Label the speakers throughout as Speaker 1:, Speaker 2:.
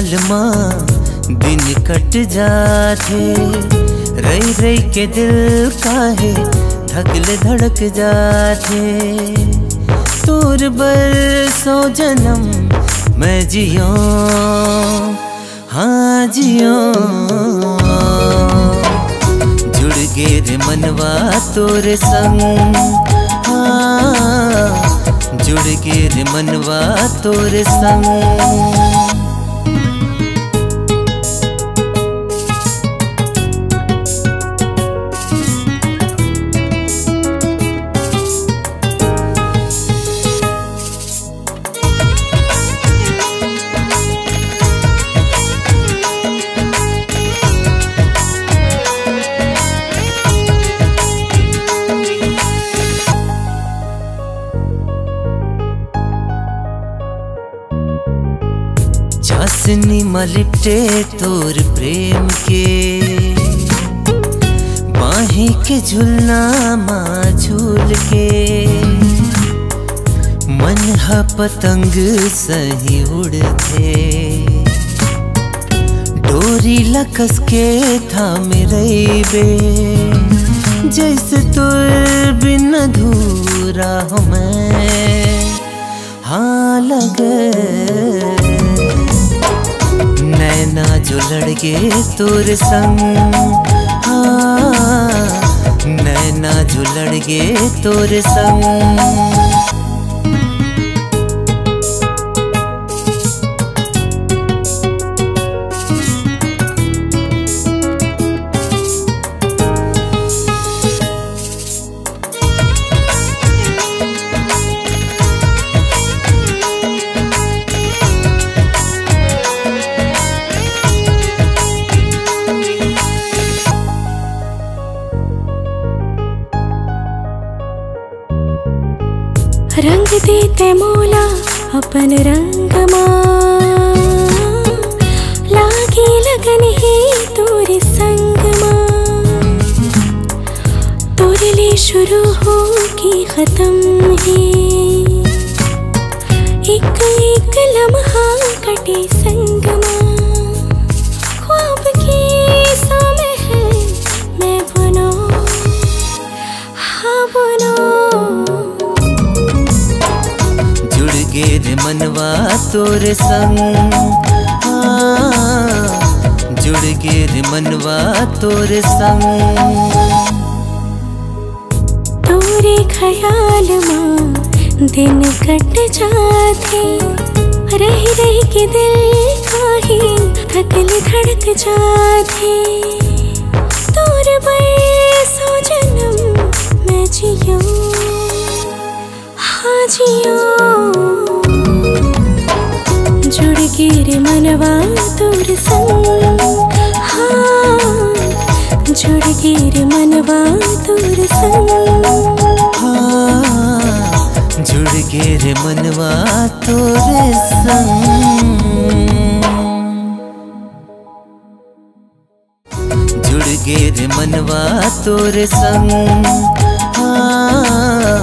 Speaker 1: ख्याल माँ दिन कट जाते, रही रही के दिल काहे धकल धड़क जाते। तोर बरसों जन्म मैं जियो, हाँ जियो। जुड़ गे रे मनवा तोरे संग, हाँ जुड़ गे रे मनवा तोरे संग। चाशनी मलिपटे तोर प्रेम के, बाही के झूलना माँ झूल के। मन हा पतंग सही उड़ते, डोरी लकस के थामे रहीबे। जैसे तोर बिन अधूरा हो मैं, हाँ लगे। नैना जो लड़के तोरे संग, हाँ नैना जो लड़के तोरे संग।
Speaker 2: रंग देते मौला अपन रंग माँ, लागी लगन ही तोरे संग माँ। तोरे लिए शुरू हो कि खत्म ही, एक एक लम्हा कटे संग माँ। ख्वाब की समय है मैं बनो, हाँ बनो।
Speaker 1: गे रे मनवा तोरे संग, हाँ जुड़ गे रे मनवा तोरे संग।
Speaker 2: तोरे ख्याल माँ दिन कट जाते, रही रही के दिल काहे धकल धड़क जाते। तोर बरसों जन्म मैं जियो, हाँ जियो। जुड़ गे रे मनवा तोरे संग, हाँ जुड़ गे रे मनवा तोरे संग,
Speaker 1: हाँ जुड़ गे रे मनवा तोरे संग। जुड़ गे रे मनवा तोरे संग, हाँ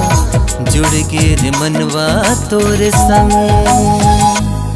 Speaker 1: जुड़ गे रे मनवा तोरे संग।